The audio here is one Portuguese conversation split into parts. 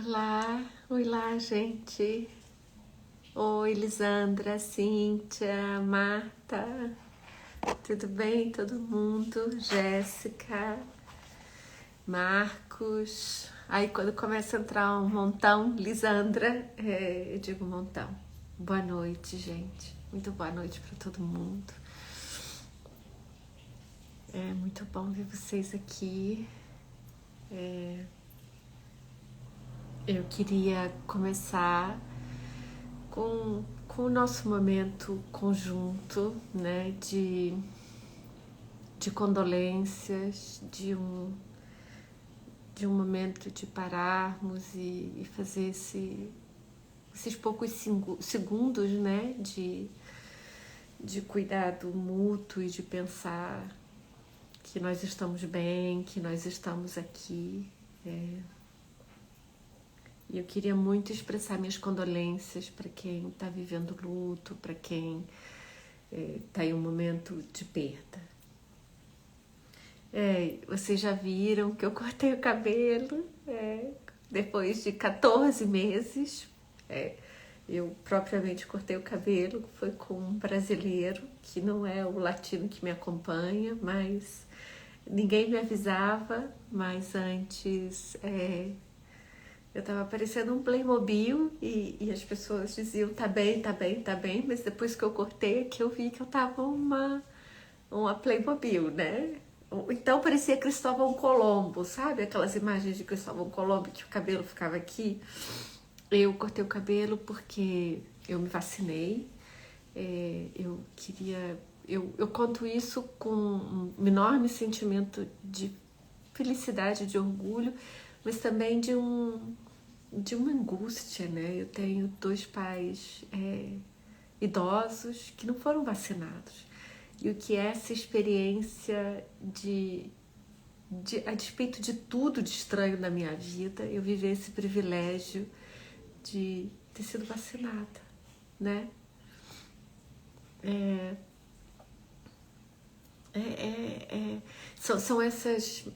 Olá, olá, gente. Oi, Lisandra, Cíntia, Marta. Tudo bem, todo mundo? Jéssica, Marcos. Aí quando começa a entrar um montão, Lisandra, eu digo montão. Boa noite, gente. Muito boa noite para todo mundo. É muito bom ver vocês aqui. Eu queria começar com o nosso momento conjunto, né, de condolências, de um momento de pararmos e fazer esses poucos segundos, né, de cuidado mútuo e de pensar que nós estamos bem, que nós estamos aqui. E eu queria muito expressar minhas condolências para quem está vivendo luto, para quem está em um momento de perda. Vocês já viram que eu cortei o cabelo depois de 14 meses. Eu propriamente cortei o cabelo, foi com um brasileiro, que não é o latino que me acompanha, mas ninguém me avisava, mas antes eu tava parecendo um Playmobil e as pessoas diziam, tá bem, tá bem, tá bem, mas depois que eu cortei, que eu vi que eu tava uma Playmobil, né? Então parecia Cristóvão Colombo, sabe? Aquelas imagens de Cristóvão Colombo que o cabelo ficava aqui. Eu cortei o cabelo porque eu me vacinei. Eu queria... Eu conto isso com um enorme sentimento de felicidade, de orgulho, mas também de uma angústia, né? Eu tenho 2 pais idosos que não foram vacinados. E o que é essa experiência a despeito de tudo de estranho na minha vida, eu viver esse privilégio de ter sido vacinada, né? São essas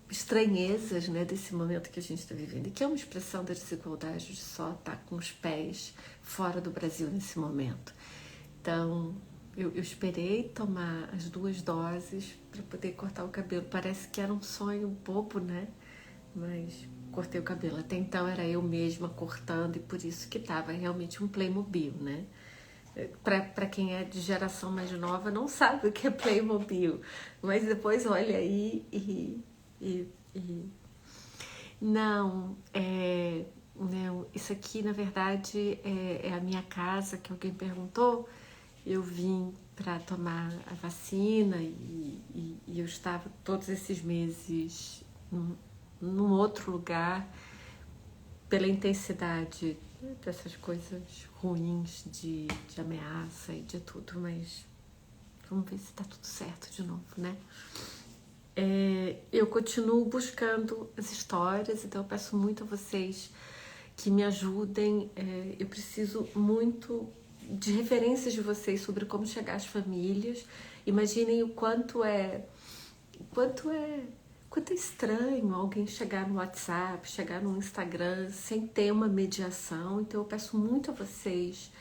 estranhezas, né, desse momento que a gente está vivendo, e que é uma expressão da desigualdade de só estar com os pés fora do Brasil nesse momento. Então, eu esperei tomar as 2 doses para poder cortar o cabelo. Parece que era um sonho bobo, né? Mas cortei o cabelo. Até então era eu mesma cortando, e por isso que estava realmente um Playmobil, né? Para quem é de geração mais nova não sabe o que é Playmobil, mas depois olha aí e não, não, isso aqui na verdade é a minha casa, que alguém perguntou. Eu vim para tomar a vacina e eu estava todos esses meses num outro lugar pela intensidade dessas coisas ruins de ameaça e de tudo, mas vamos ver se tá tudo certo de novo, né? Eu continuo buscando as histórias, então eu peço muito a vocês que me ajudem. Eu preciso muito de referências de vocês sobre como chegar às famílias. Imaginem o quanto é estranho alguém chegar no WhatsApp, chegar no Instagram sem ter uma mediação. Então eu peço muito a vocês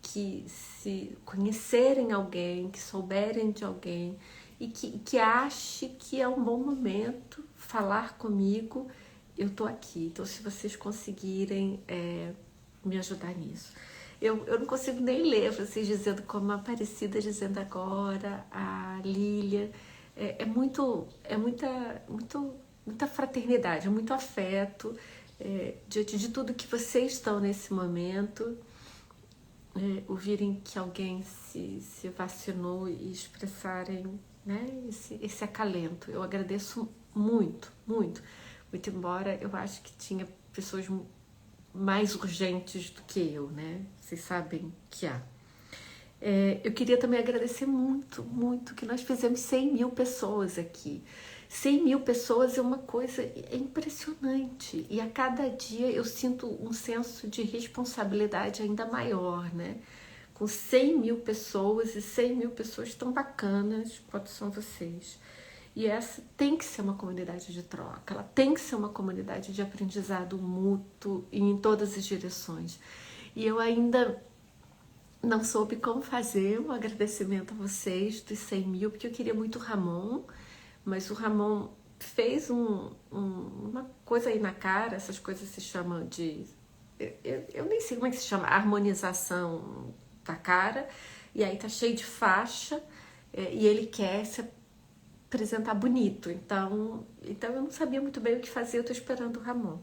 que, se conhecerem alguém, que souberem de alguém e que ache que é um bom momento falar comigo, eu tô aqui. Então, se vocês conseguirem me ajudar nisso. Eu não consigo nem ler vocês dizendo, como a Aparecida dizendo agora, a Lília. Muita fraternidade, muito afeto diante de tudo que vocês estão nesse momento. Ouvirem que alguém se vacinou e expressarem, né, esse acalento. Eu agradeço muito, muito. Muito embora eu acho que tinha pessoas mais urgentes do que eu, né? Vocês sabem que há. Eu queria também agradecer muito, muito, que nós fizemos 100 mil pessoas aqui. 100 mil pessoas é uma coisa impressionante. E a cada dia eu sinto um senso de responsabilidade ainda maior, né? Com 100 mil pessoas e 100 mil pessoas tão bacanas quanto são vocês. E essa tem que ser uma comunidade de troca, ela tem que ser uma comunidade de aprendizado mútuo e em todas as direções. E eu ainda não soube como fazer um agradecimento a vocês dos 100 mil, porque eu queria muito o Ramon, mas o Ramon fez uma coisa aí na cara, essas coisas se chamam de... Eu nem sei como é que se chama, harmonização da cara, e aí tá cheio de faixa, e ele quer se apresentar bonito, então eu não sabia muito bem o que fazer, eu tô esperando o Ramon.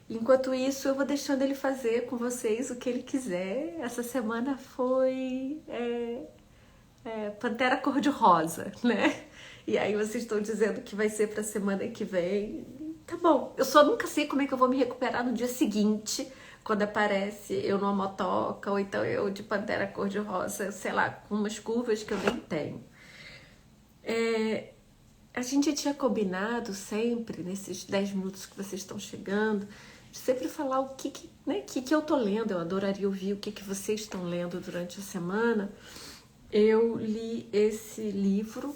Enquanto isso, eu vou deixando ele fazer com vocês o que ele quiser. Essa semana foi Pantera Cor-de-Rosa, né? E aí vocês estão dizendo que vai ser pra semana que vem. Tá bom, eu só nunca sei como é que eu vou me recuperar no dia seguinte, quando aparece eu numa motoca, ou então eu de Pantera Cor-de-Rosa, sei lá, com umas curvas que eu nem tenho. A gente tinha combinado sempre, nesses 10 minutos que vocês estão chegando, de sempre falar o que eu tô lendo. Eu adoraria ouvir o que vocês estão lendo durante a semana. Eu li esse livro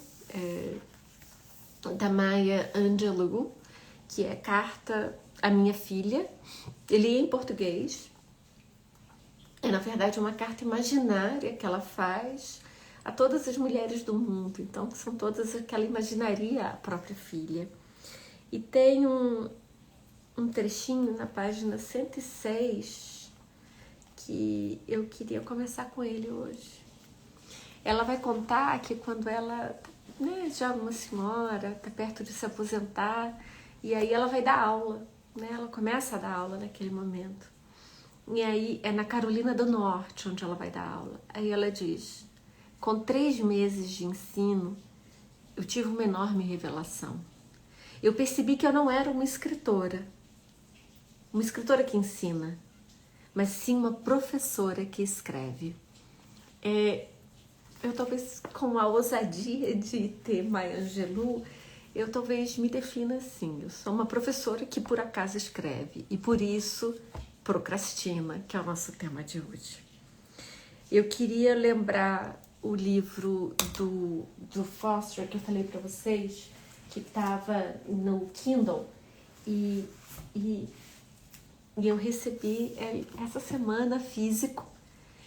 da Maya Angelou, que é Carta à Minha Filha. Ele é em português. É, na verdade, uma carta imaginária que ela faz a todas as mulheres do mundo. Então, são todas que ela imaginaria a própria filha. E tem um trechinho na página 106 que eu queria conversar com ele hoje. Ela vai contar que quando ela, já uma senhora, está perto de se aposentar, e aí ela vai dar aula, né? Ela começa a dar aula naquele momento. E aí é na Carolina do Norte onde ela vai dar aula. Aí ela diz: com 3 meses de ensino, eu tive uma enorme revelação. Eu percebi que eu não era uma escritora que ensina, mas sim uma professora que escreve. Eu talvez, com a ousadia de ter Maya Angelou, eu talvez me defina assim: eu sou uma professora que por acaso escreve e por isso procrastina, que é o nosso tema de hoje. Eu queria lembrar o livro do Foster que eu falei para vocês, que estava no Kindle, e eu recebi essa semana físico.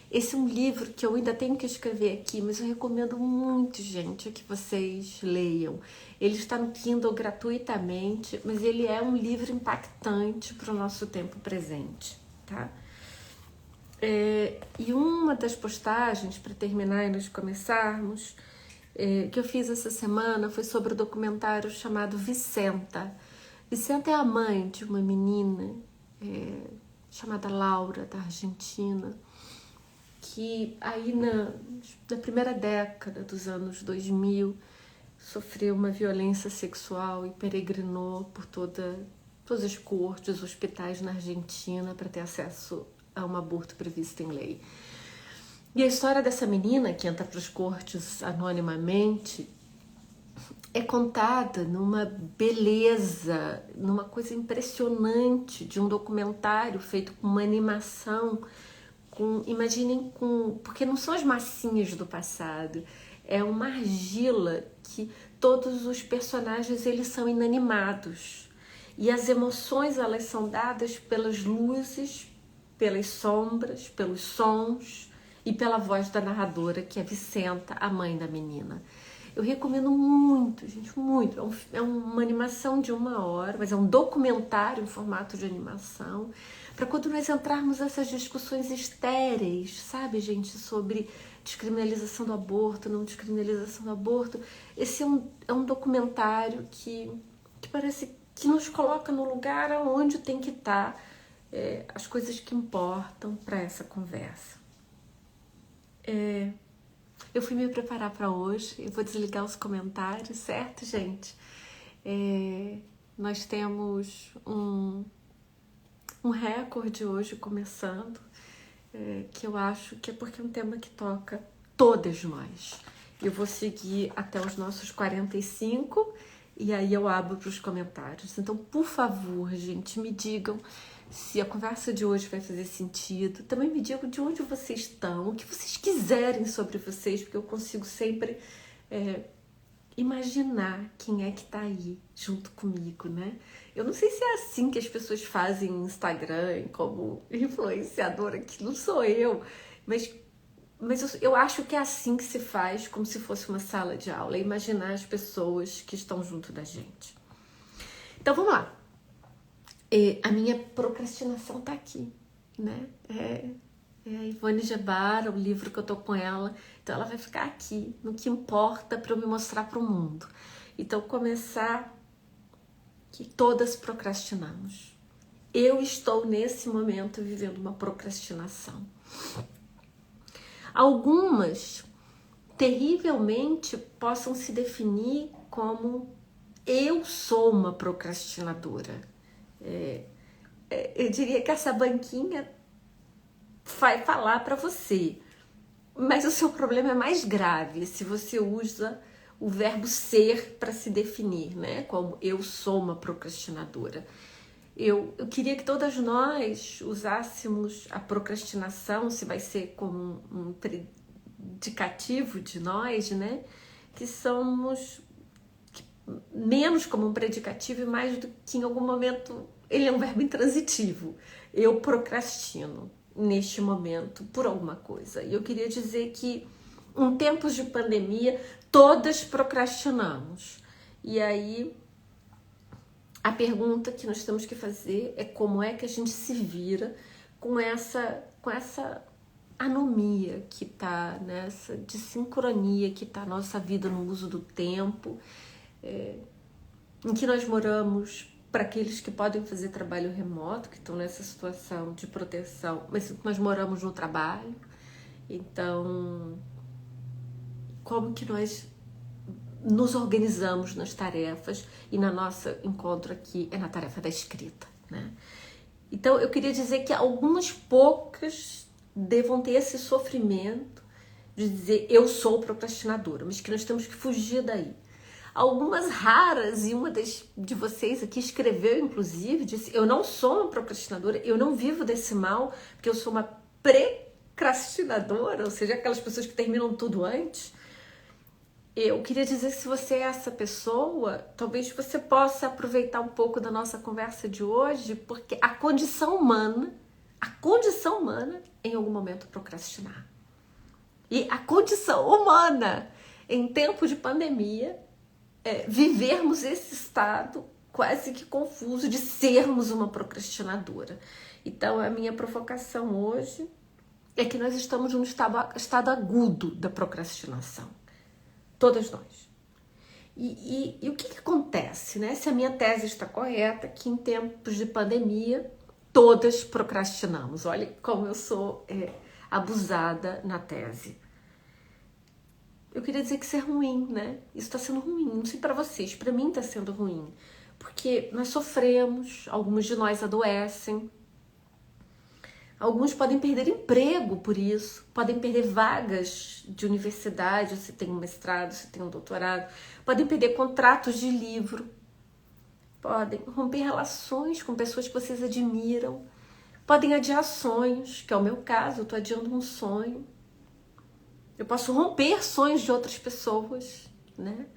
Esse é um livro que eu ainda tenho que escrever aqui, mas eu recomendo muito, gente, que vocês leiam. Ele está no Kindle gratuitamente, mas ele é um livro impactante para o nosso tempo presente, tá? E uma das postagens, para terminar e nós começarmos, que eu fiz essa semana foi sobre o documentário chamado Vicenta. Vicenta é a mãe de uma menina chamada Laura, da Argentina, que aí na primeira década dos anos 2000 sofreu uma violência sexual e peregrinou por todas as cortes, hospitais na Argentina para ter acesso a um aborto previsto em lei. E a história dessa menina que entra para as cortes anonimamente é contada numa beleza, numa coisa impressionante de um documentário feito com uma animação, porque não são as massinhas do passado, é uma argila que todos os personagens eles são inanimados e as emoções elas são dadas pelas luzes, pelas sombras, pelos sons e pela voz da narradora, que é Vicenta, a mãe da menina. Eu recomendo muito, gente, muito. É uma animação de 1 hora, mas é um documentário em formato de animação, para quando nós entrarmos nessas discussões estéreis, sabe, gente, sobre descriminalização do aborto, não descriminalização do aborto. Esse é um documentário que parece que nos coloca no lugar onde tem que estar as coisas que importam para essa conversa. Eu fui me preparar para hoje, eu vou desligar os comentários, certo, gente? Nós temos um recorde hoje começando, que eu acho que é porque é um tema que toca todas nós. Eu vou seguir até os nossos 45 e aí eu abro para os comentários. Então, por favor, gente, me digam se a conversa de hoje vai fazer sentido. Também me digam de onde vocês estão, o que vocês quiserem sobre vocês, porque eu consigo sempre imaginar quem é que tá aí junto comigo, né? Eu não sei se é assim que as pessoas fazem no Instagram, como influenciadora, que não sou eu, mas eu acho que é assim que se faz, como se fosse uma sala de aula, é imaginar as pessoas que estão junto da gente. Então vamos lá. A minha procrastinação tá aqui, né? É a Ivone Gebara, o livro que eu tô com ela. Então ela vai ficar aqui, no que importa para eu me mostrar para o mundo. Então começar que todas procrastinamos. Eu estou nesse momento vivendo uma procrastinação. Algumas terrivelmente possam se definir como eu sou uma procrastinadora. Eu diria que essa banquinha vai falar para você, mas o seu problema é mais grave se você usa o verbo ser para se definir, né? Como eu sou uma procrastinadora. Eu queria que todas nós usássemos a procrastinação, se vai ser como um predicativo de nós, né? Que somos menos como um predicativo e mais do que em algum momento ele é um verbo intransitivo. Eu procrastino neste momento por alguma coisa. E eu queria dizer que em tempos de pandemia todas procrastinamos. E aí a pergunta que nós temos que fazer é como é que a gente se vira com essa anomia que está, nessa desincronia que está a nossa vida no uso do tempo, em que nós moramos, para aqueles que podem fazer trabalho remoto, que estão nessa situação de proteção, mas nós moramos no trabalho. Então, como que nós nos organizamos nas tarefas, e na nossa encontro aqui é na tarefa da escrita, né? Então eu queria dizer que algumas poucas devam ter esse sofrimento de dizer eu sou procrastinadora, mas que nós temos que fugir daí. Algumas raras, e uma de vocês aqui escreveu inclusive, disse eu não sou uma procrastinadora, eu não vivo desse mal, porque eu sou uma precrastinadora, ou seja, aquelas pessoas que terminam tudo antes. Eu queria dizer que se você é essa pessoa, talvez você possa aproveitar um pouco da nossa conversa de hoje, porque a condição humana em algum momento procrastinar. E a condição humana em tempo de pandemia é vivermos esse estado quase que confuso de sermos uma procrastinadora. Então a minha provocação hoje é que nós estamos num estado agudo da procrastinação. Todas nós. E o que acontece, né? Se a minha tese está correta, que em tempos de pandemia, todas procrastinamos. Olha como eu sou abusada na tese. Eu queria dizer que isso é ruim, né? Isso está sendo ruim. Não sei para vocês, para mim está sendo ruim. Porque nós sofremos, alguns de nós adoecem, alguns podem perder emprego por isso, podem perder vagas de universidade, se tem um mestrado, se tem um doutorado, podem perder contratos de livro, podem romper relações com pessoas que vocês admiram, podem adiar sonhos, que é o meu caso, eu estou adiando um sonho. Eu posso romper sonhos de outras pessoas, né?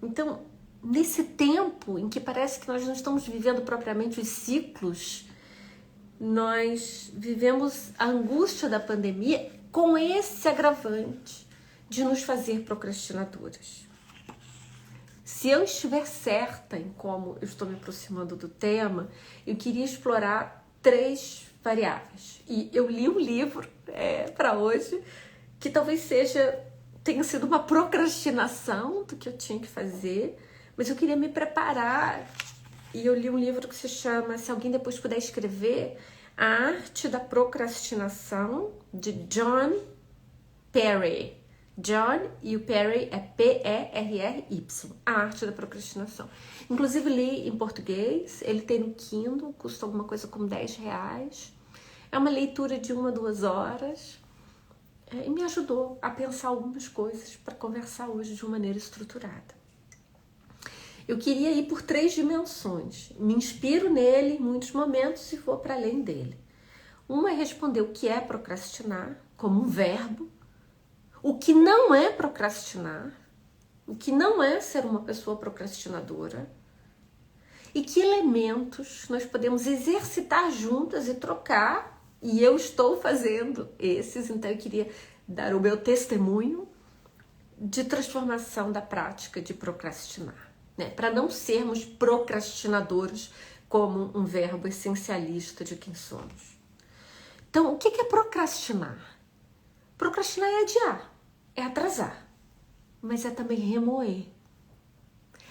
Então, nesse tempo em que parece que nós não estamos vivendo propriamente os ciclos, nós vivemos a angústia da pandemia com esse agravante de nos fazer procrastinadoras. Se eu estiver certa em como eu estou me aproximando do tema, eu queria explorar 3 variáveis. E eu li um livro para hoje que talvez tenha sido uma procrastinação do que eu tinha que fazer, mas eu queria me preparar. E eu li um livro que se chama, se alguém depois puder escrever, A Arte da Procrastinação, de John Perry. John, e o Perry é P-E-R-R-Y. A Arte da Procrastinação. Inclusive li em português, ele tem no Kindle, custa alguma coisa como R$10. É uma leitura de 1 a 2 horas. E me ajudou a pensar algumas coisas para conversar hoje de uma maneira estruturada. Eu queria ir por 3 dimensões. Me inspiro nele em muitos momentos e vou para além dele. Uma é responder o que é procrastinar, como um verbo. o que não é procrastinar, o que não é ser uma pessoa procrastinadora, e que elementos nós podemos exercitar juntas e trocar, e eu estou fazendo esses, então eu queria dar o meu testemunho de transformação da prática de procrastinar, né? Para não sermos procrastinadores como um verbo essencialista de quem somos. Então, o que é procrastinar? Procrastinar é adiar, é atrasar, mas é também remoer.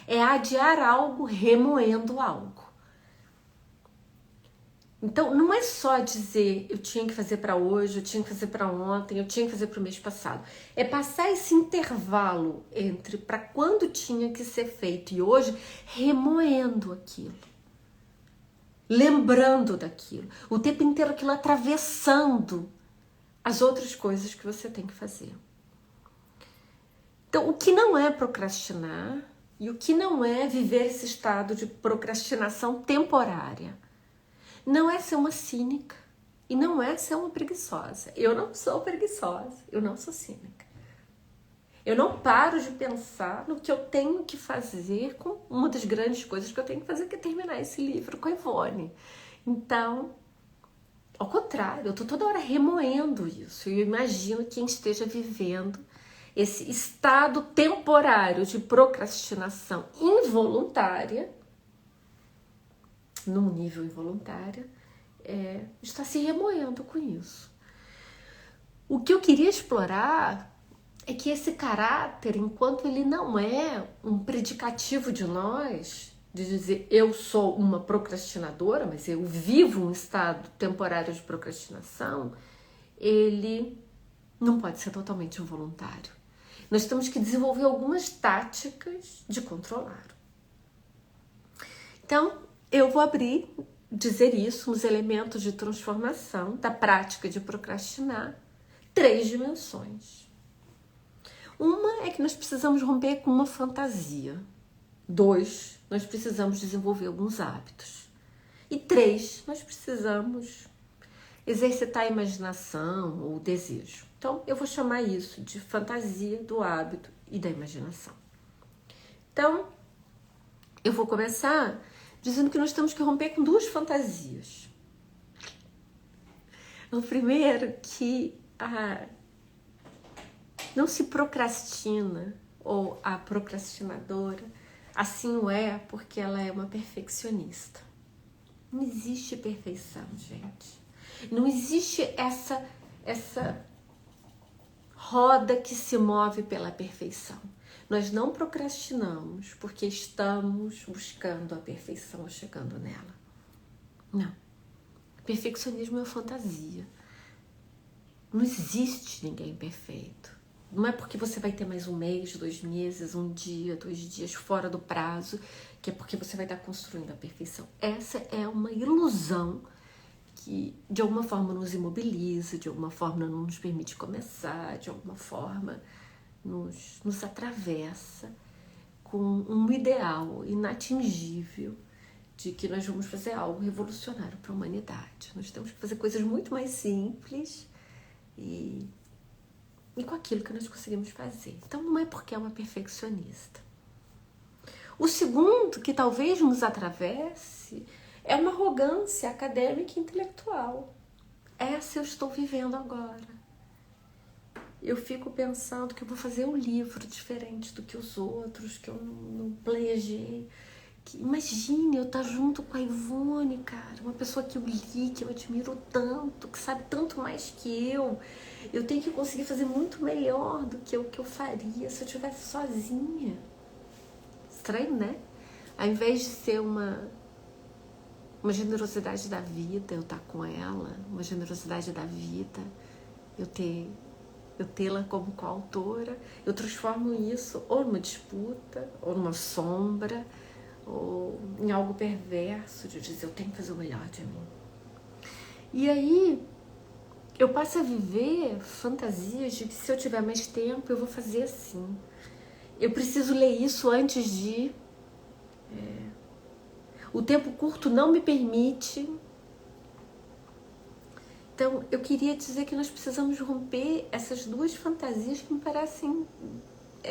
É adiar algo remoendo algo. Então, não é só dizer eu tinha que fazer para hoje, eu tinha que fazer para ontem, eu tinha que fazer para o mês passado. É passar esse intervalo entre para quando tinha que ser feito e hoje, remoendo aquilo. Lembrando daquilo. O tempo inteiro aquilo atravessando as outras coisas que você tem que fazer. Então, o que não é procrastinar e o que não é viver esse estado de procrastinação temporária? Não é ser uma cínica e não é ser uma preguiçosa. Eu não sou preguiçosa, eu não sou cínica. Eu não paro de pensar no que eu tenho que fazer com uma das grandes coisas que eu tenho que fazer, que é terminar esse livro com a Ivone. Então, ao contrário, eu estou toda hora remoendo isso. Eu imagino quem esteja vivendo esse estado temporário de procrastinação involuntária, num nível involuntário, está se remoendo com isso. O que eu queria explorar é que esse caráter, enquanto ele não é um predicativo de nós, de dizer eu sou uma procrastinadora, mas eu vivo um estado temporário de procrastinação, ele não pode ser totalmente involuntário. Nós temos que desenvolver algumas táticas de controlar. Então, eu vou dizer isso nos elementos de transformação da prática de procrastinar, 3 dimensões. Uma é que nós precisamos romper com uma fantasia. 2, nós precisamos desenvolver alguns hábitos. E 3, nós precisamos exercitar a imaginação ou o desejo. Então, eu vou chamar isso de fantasia, do hábito e da imaginação. Então, eu vou começar dizendo que nós temos que romper com 2 fantasias. O primeiro, que não se procrastina, ou a procrastinadora assim o é porque ela é uma perfeccionista. Não existe perfeição, gente. Não existe essa roda que se move pela perfeição. Nós não procrastinamos porque estamos buscando a perfeição ou chegando nela. Não. Perfeccionismo é fantasia. Não existe ninguém perfeito. Não é porque você vai ter mais um mês, 2 meses, 1 dia, 2 dias fora do prazo, que é porque você vai estar construindo a perfeição. Essa é uma ilusão que de alguma forma nos imobiliza, de alguma forma não nos permite começar, de alguma forma nos atravessa com um ideal inatingível de que nós vamos fazer algo revolucionário para a humanidade. Nós temos que fazer coisas muito mais simples e com aquilo que nós conseguimos fazer. Então não é porque é uma perfeccionista. O segundo, que talvez nos atravesse, é uma arrogância acadêmica e intelectual. Essa eu estou vivendo agora. Eu fico pensando que eu vou fazer um livro diferente do que os outros, que eu não planejei. Imagine eu estar junto com a Ivone, cara, uma pessoa que eu li, que eu admiro tanto, que sabe tanto mais que eu. Eu tenho que conseguir fazer muito melhor do que o que eu faria se eu estivesse sozinha. Estranho, né? Ao invés de ser uma generosidade da vida, eu estar com ela, uma generosidade da vida, eu tê-la como coautora, eu transformo isso ou numa disputa, ou numa sombra, ou em algo perverso de dizer eu tenho que fazer o melhor de mim. E aí eu passo a viver fantasias de que se eu tiver mais tempo eu vou fazer assim. Eu preciso ler isso antes de... O tempo curto não me permite. Então, eu queria dizer que nós precisamos romper essas duas fantasias que me parecem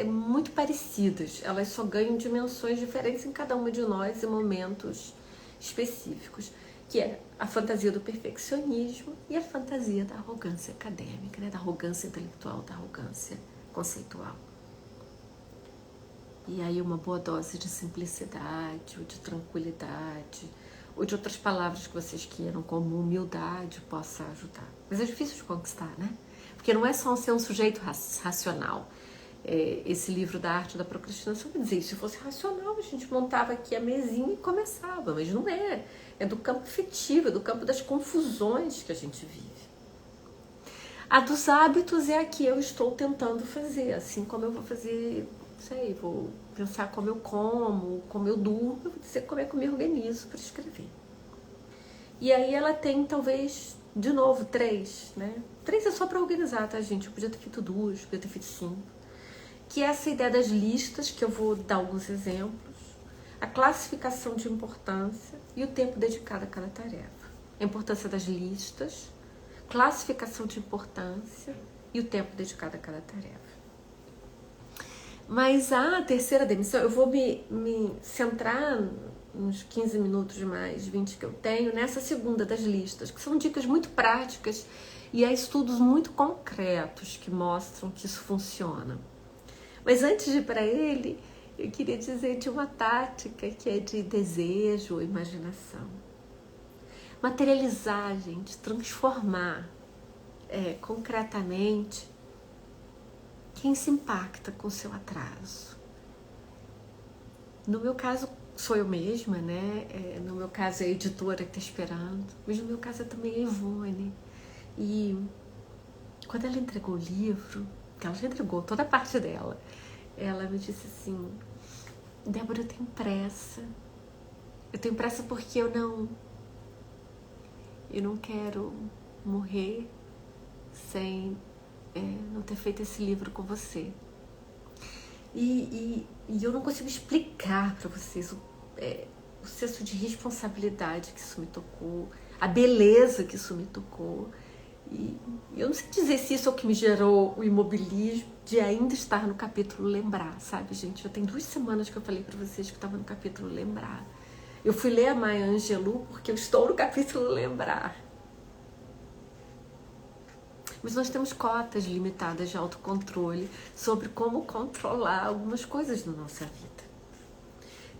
muito parecidas. Elas só ganham dimensões diferentes em cada uma de nós em momentos específicos, que é a fantasia do perfeccionismo e a fantasia da arrogância acadêmica, né? Da arrogância intelectual, da arrogância conceitual. E aí uma boa dose de simplicidade, ou de tranquilidade, ou de outras palavras que vocês queiram, como humildade, possa ajudar. Mas é difícil de conquistar, né? Porque não é só ser um sujeito racional. Esse livro da arte da procrastinação vai dizer, se fosse racional, a gente montava aqui a mesinha e começava, mas não é. É do campo afetivo, é do campo das confusões que a gente vive. A dos hábitos é a que eu estou tentando fazer, assim como eu vou fazer, vou pensar como eu durmo, eu vou dizer como é que eu me organizo para escrever. E aí ela tem, talvez, de novo, 3, né? 3 é só para organizar, tá, gente? Eu podia ter feito 2, podia ter feito 5. Que é essa ideia das listas, que eu vou dar alguns exemplos, a classificação de importância e o tempo dedicado a cada tarefa. A importância das listas, classificação de importância e o tempo dedicado a cada tarefa. Mas a terceira demissão, eu vou me centrar uns 15 minutos mais, 20 que eu tenho, nessa segunda das listas, que são dicas muito práticas e há estudos muito concretos que mostram que isso funciona. Mas antes de ir para ele, eu queria dizer de uma tática que é de desejo ou imaginação. Materializar, gente, transformar concretamente quem se impacta com o seu atraso. No meu caso, sou eu mesma, né? No meu caso, é a editora que está esperando. Mas no meu caso, é também a Ivone. E quando ela entregou o livro, que ela já entregou toda a parte dela, ela me disse assim, Débora, eu tenho pressa. Eu tenho pressa porque eu não quero morrer sem não ter feito esse livro com você. E eu não consigo explicar para vocês o senso de responsabilidade que isso me tocou, a beleza que isso me tocou. E eu não sei dizer se isso é o que me gerou o imobilismo de ainda estar no capítulo Lembrar, sabe, gente? Já tem 2 semanas que eu falei para vocês que estava no capítulo Lembrar. Eu fui ler a Maya Angelou porque eu estou no capítulo Lembrar. Mas nós temos cotas limitadas de autocontrole sobre como controlar algumas coisas na nossa vida.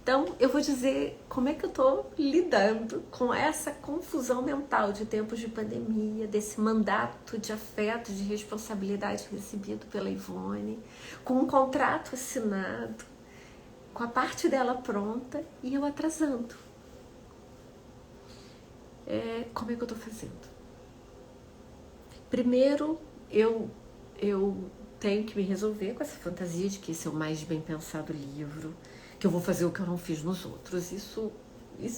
Então, eu vou dizer como é que eu estou lidando com essa confusão mental de tempos de pandemia, desse mandato de afeto, de responsabilidade recebido pela Ivone, com um contrato assinado, com a parte dela pronta e eu atrasando. Como é que eu estou fazendo? Primeiro, eu tenho que me resolver com essa fantasia de que esse é o mais bem pensado livro, que eu vou fazer o que eu não fiz nos outros. Isso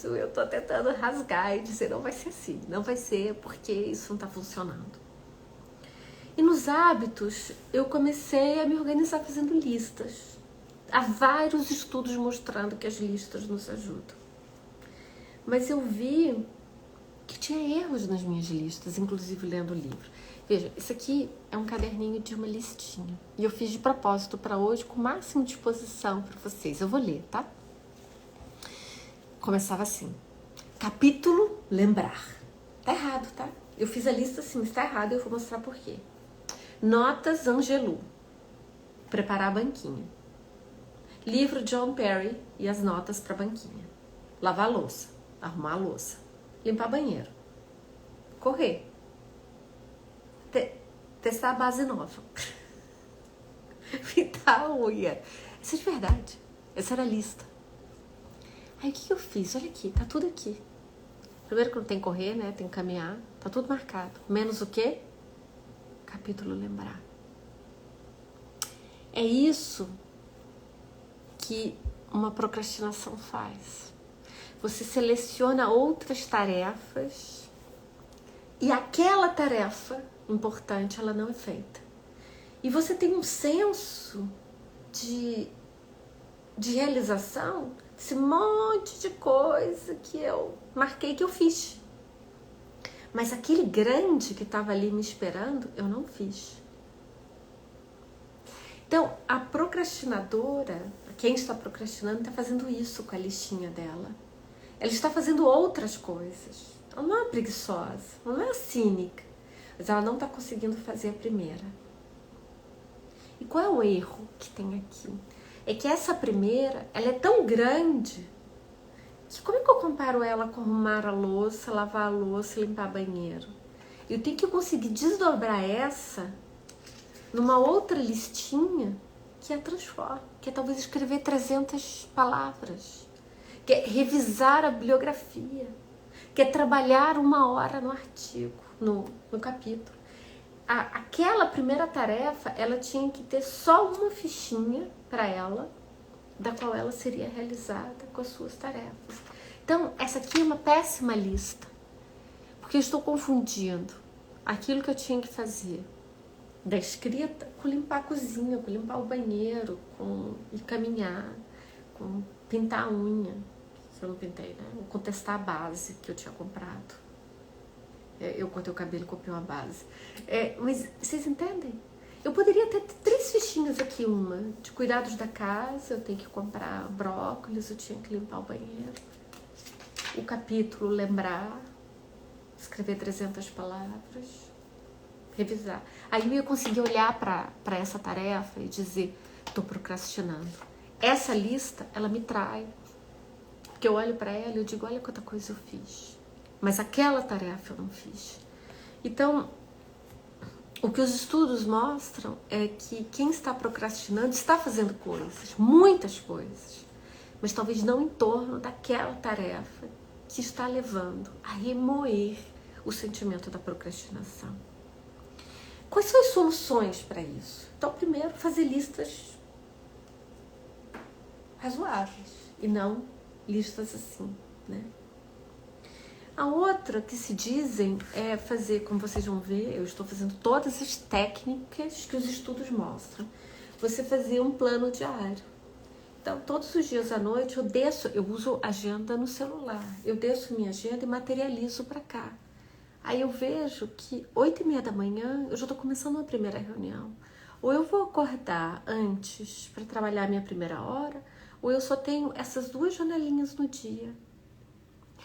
eu tô tentando rasgar e dizer, não vai ser assim, não vai ser porque isso não tá funcionando. E nos hábitos, eu comecei a me organizar fazendo listas. Há vários estudos mostrando que as listas nos ajudam. Mas eu vi que tinha erros nas minhas listas, inclusive lendo o livro. Veja, isso aqui é um caderninho de uma listinha. E eu fiz de propósito para hoje, com o máximo de disposição para vocês. Eu vou ler, tá? Começava assim. Capítulo Lembrar. Tá errado, tá? Eu fiz a lista assim, mas tá errado, eu vou mostrar por quê. Notas Angelou. Preparar a banquinha. Livro John Perry e as notas para a banquinha. Lavar a louça. Arrumar a louça. Limpar banheiro. Correr. Testar a base nova. Pintar a unha. Isso é de verdade. Essa era a lista. Aí o que eu fiz? Olha aqui, tá tudo aqui. Primeiro que não tem que correr, né? Tem que caminhar. Tá tudo marcado. Menos o quê? Capítulo Lembrar. É isso que uma procrastinação faz. Você seleciona outras tarefas e aquela tarefa importante, ela não é feita. E você tem um senso de realização desse monte de coisa que eu marquei que eu fiz. Mas aquele grande que estava ali me esperando, eu não fiz. Então, a procrastinadora, quem está procrastinando, está fazendo isso com a listinha dela. Ela está fazendo outras coisas. Ela não é preguiçosa, ela não é cínica, mas ela não está conseguindo fazer a primeira. E qual é o erro que tem aqui? É que essa primeira, ela é tão grande que como é que eu comparo ela com arrumar a louça, lavar a louça e limpar banheiro? Eu tenho que conseguir desdobrar essa numa outra listinha que a transforma, que é talvez escrever 300 palavras, que é revisar a bibliografia, que é trabalhar 1 hora no artigo, no capítulo. Aquela primeira tarefa, ela tinha que ter só uma fichinha para ela, da qual ela seria realizada com as suas tarefas. Então, essa aqui é uma péssima lista, porque eu estou confundindo aquilo que eu tinha que fazer da escrita com limpar a cozinha, com limpar o banheiro, com ir caminhar, com pintar a unha, que eu não pintei, né? Com testar a base que eu tinha comprado. Eu cortei o cabelo e comprei uma base. Mas vocês entendem? Eu poderia ter 3 fichinhas aqui, uma de cuidados da casa, eu tenho que comprar brócolis, eu tinha que limpar o banheiro. O capítulo, lembrar, escrever 300 palavras, revisar. Aí eu ia conseguir olhar para essa tarefa e dizer, estou procrastinando. Essa lista, ela me trai. Porque eu olho para ela e eu digo, olha quanta coisa eu fiz. Mas aquela tarefa eu não fiz. Então, o que os estudos mostram é que quem está procrastinando está fazendo coisas, muitas coisas, mas talvez não em torno daquela tarefa que está levando a remoer o sentimento da procrastinação. Quais são as soluções para isso? Então, primeiro, fazer listas razoáveis e não listas assim, né? A outra que se dizem é fazer, como vocês vão ver, eu estou fazendo todas as técnicas que os estudos mostram. Você fazer um plano diário. Então, todos os dias à noite eu uso agenda no celular. Eu desço minha agenda e materializo para cá. Aí eu vejo que 8h30 da manhã eu já estou começando a primeira reunião. Ou eu vou acordar antes para trabalhar a minha primeira hora, ou eu só tenho essas 2 janelinhas no dia.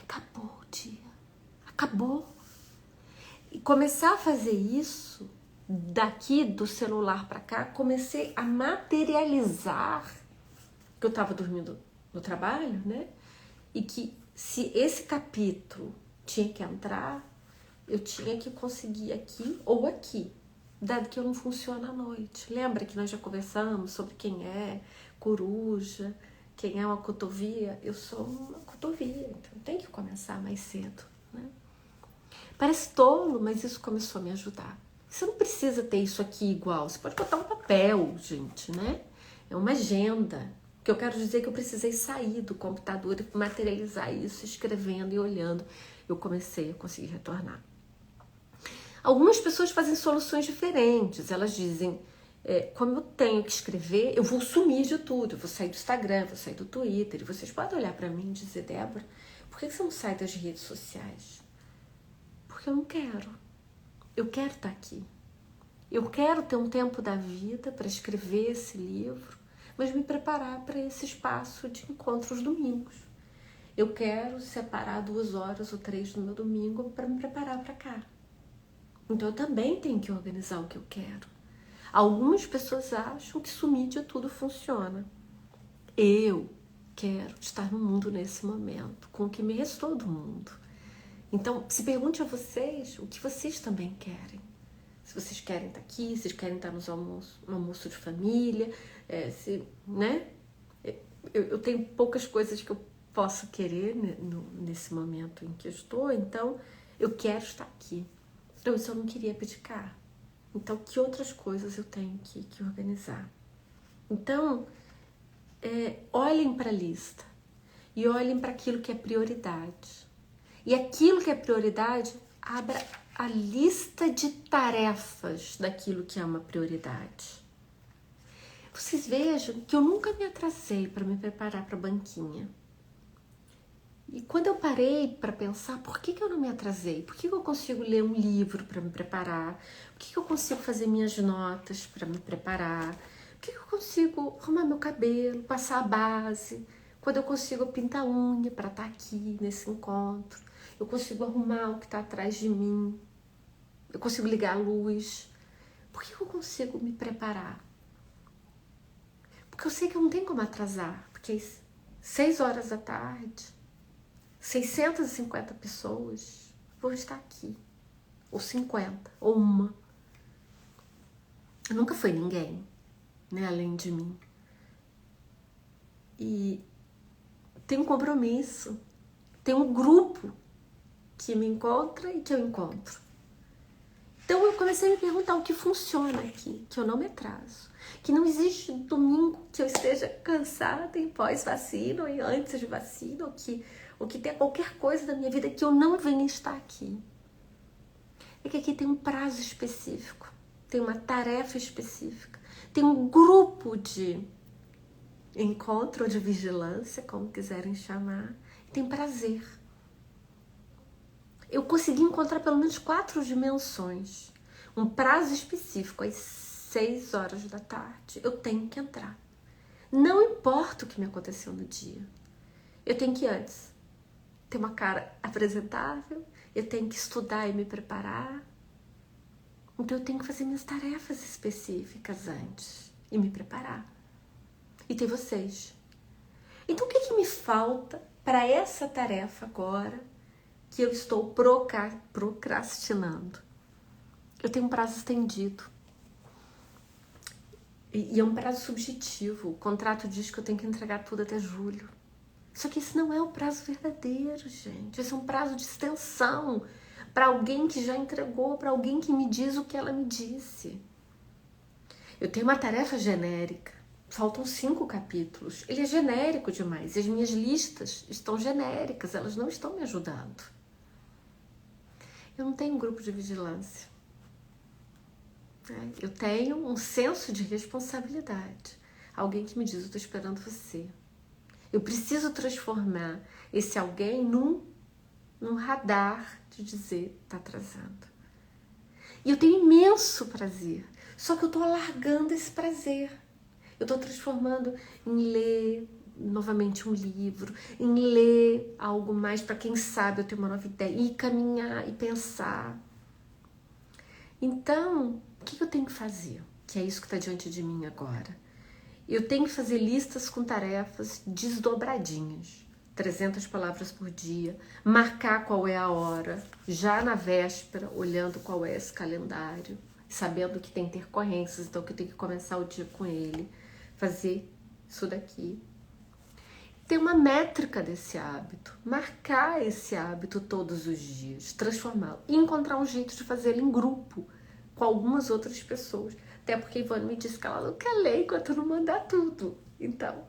Acabou o dia. Acabou. E começar a fazer isso daqui do celular para cá, comecei a materializar que eu estava dormindo no trabalho, né? E que se esse capítulo tinha que entrar, eu tinha que conseguir aqui ou aqui, dado que eu não funciono à noite. Lembra que nós já conversamos sobre quem é coruja, quem é uma cotovia? Eu sou uma cotovia, então tem que começar mais cedo, né? Parece tolo, mas isso começou a me ajudar. Você não precisa ter isso aqui igual, você pode botar um papel, gente, né? É uma agenda. O que eu quero dizer é que eu precisei sair do computador e materializar isso, escrevendo e olhando. Eu comecei a conseguir retornar. Algumas pessoas fazem soluções diferentes. Elas dizem, como eu tenho que escrever, eu vou sumir de tudo. Eu vou sair do Instagram, vou sair do Twitter. E vocês podem olhar para mim e dizer, Débora, por que você não sai das redes sociais? Porque eu não quero. Eu quero estar aqui. Eu quero ter um tempo da vida para escrever esse livro, mas me preparar para esse espaço de encontros domingos. Eu quero separar 2 horas ou 3 do meu domingo para me preparar para cá. Então eu também tenho que organizar o que eu quero. Algumas pessoas acham que sumir de tudo funciona. Eu quero estar no mundo nesse momento, com o que me restou do mundo. Então, se pergunte a vocês o que vocês também querem. Se vocês querem estar aqui, se vocês querem estar no almoço de família, né? Eu tenho poucas coisas que eu posso querer nesse momento em que eu estou, então eu quero estar aqui. Então, isso eu não queria abdicar. Então, que outras coisas eu tenho que organizar? Então, olhem para a lista e olhem para aquilo que é prioridade. E aquilo que é prioridade, abra a lista de tarefas daquilo que é uma prioridade. Vocês vejam que eu nunca me atrasei para me preparar para a banquinha. E quando eu parei para pensar, por que eu não me atrasei? Por que eu consigo ler um livro para me preparar? Por que eu consigo fazer minhas notas para me preparar? Por que eu consigo arrumar meu cabelo, passar a base? Quando eu consigo pintar a unha para estar aqui nesse encontro? Eu consigo arrumar o que está atrás de mim? Eu consigo ligar a luz? Por que eu consigo me preparar? Porque eu sei que eu não tenho como atrasar. Porque 6 horas da tarde, 650 pessoas vão estar aqui. Ou 50, ou uma. Nunca foi ninguém, né, além de mim. E tem um compromisso. Tem um grupo que me encontra e que eu encontro. Então eu comecei a me perguntar o que funciona aqui, que eu não me atraso, que não existe domingo que eu esteja cansada em pós-vacina ou em antes de vacina, ou que tenha qualquer coisa da minha vida que eu não venha estar aqui. É que aqui tem um prazo específico, tem uma tarefa específica, tem um grupo de encontro ou de vigilância, como quiserem chamar, tem prazer. Eu consegui encontrar pelo menos 4 dimensões. Um prazo específico, às 6 horas da tarde, eu tenho que entrar. Não importa o que me aconteceu no dia. Eu tenho que antes ter uma cara apresentável, eu tenho que estudar e me preparar. Então eu tenho que fazer minhas tarefas específicas antes e me preparar. E tem vocês. Então o que me falta para essa tarefa agora que eu estou procrastinando? Eu tenho um prazo estendido. E é um prazo subjetivo. O contrato diz que eu tenho que entregar tudo até julho. Só que esse não é o prazo verdadeiro, gente. Esse é um prazo de extensão para alguém que já entregou, para alguém que me diz o que ela me disse. Eu tenho uma tarefa genérica. Faltam 5 capítulos. Ele é genérico demais. E as minhas listas estão genéricas. Elas não estão me ajudando. Eu não tenho um grupo de vigilância. Eu tenho um senso de responsabilidade. Alguém que me diz, eu estou esperando você. Eu preciso transformar esse alguém num radar de dizer, está atrasando. E eu tenho imenso prazer. Só que eu estou alargando esse prazer. Eu estou transformando em ler novamente um livro, em ler algo mais para quem sabe eu ter uma nova ideia, e caminhar e pensar. Então, o que eu tenho que fazer? Que é isso que está diante de mim agora. Eu tenho que fazer listas com tarefas desdobradinhas. 300 palavras por dia. Marcar qual é a hora. Já na véspera, olhando qual é esse calendário. Sabendo que tem intercorrências, então que eu tenho que começar o dia com ele. Fazer isso daqui. Ter uma métrica desse hábito. Marcar esse hábito todos os dias. Transformá-lo. E encontrar um jeito de fazer ele em grupo. Com algumas outras pessoas. Até porque a Ivone me disse que ela não quer ler enquanto não mandar tudo. Então,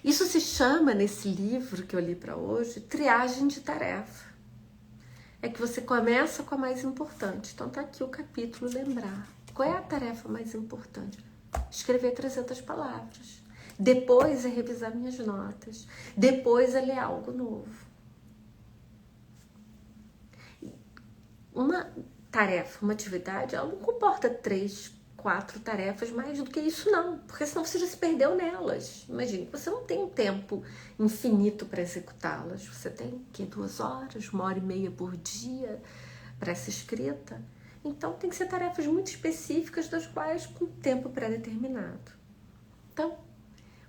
isso se chama, nesse livro que eu li para hoje, triagem de tarefa. É que você começa com a mais importante. Então tá aqui o capítulo, lembrar. Qual é a tarefa mais importante? Escrever 300 palavras. Depois é revisar minhas notas. Depois é ler algo novo. Uma tarefa, uma atividade, ela não comporta 3, 4 tarefas, mais do que isso não, porque senão você já se perdeu nelas. Imagine, você não tem um tempo infinito para executá-las, você tem 2 horas, 1h30 por dia para essa escrita. Então tem que ser tarefas muito específicas, das quais com tempo pré-determinado. Então,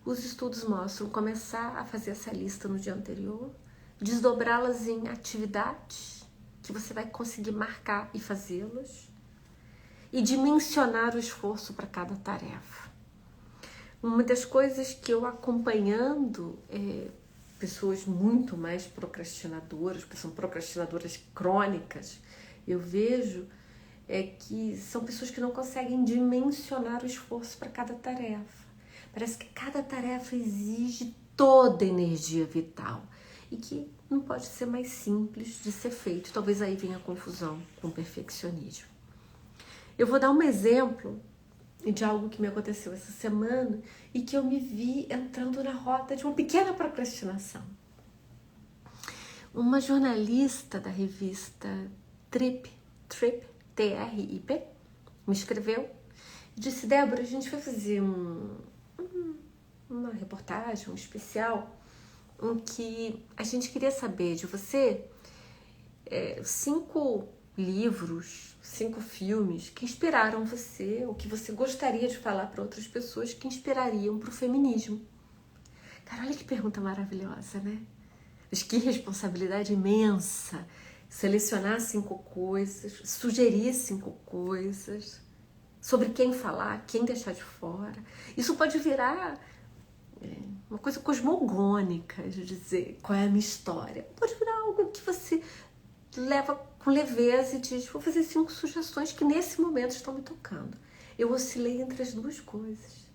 os estudos mostram começar a fazer essa lista no dia anterior, desdobrá-las em atividades que você vai conseguir marcar e fazê-las, e dimensionar o esforço para cada tarefa. Uma das coisas que eu acompanhando pessoas muito mais procrastinadoras, que são procrastinadoras crônicas, eu vejo que são pessoas que não conseguem dimensionar o esforço para cada tarefa. Parece que cada tarefa exige toda a energia vital e que não pode ser mais simples de ser feito. Talvez aí venha a confusão com o perfeccionismo. Eu vou dar um exemplo de algo que me aconteceu essa semana e que eu me vi entrando na rota de uma pequena procrastinação. uma jornalista da revista Trip, T-R-I-P, me escreveu e disse: Débora, a gente vai fazer uma reportagem, um especial, em que a gente queria saber de você 5 livros, 5 filmes que inspiraram você, ou que você gostaria de falar para outras pessoas que inspirariam para o feminismo. Cara, olha que pergunta maravilhosa, né? Mas que responsabilidade imensa selecionar 5 coisas, sugerir 5 coisas, sobre quem falar, quem deixar de fora. Isso pode virar uma coisa cosmogônica, de dizer qual é a minha história. Pode virar algo que você leva com leveza e diz: vou fazer 5 sugestões que nesse momento estão me tocando. Eu oscilei entre as 2 coisas.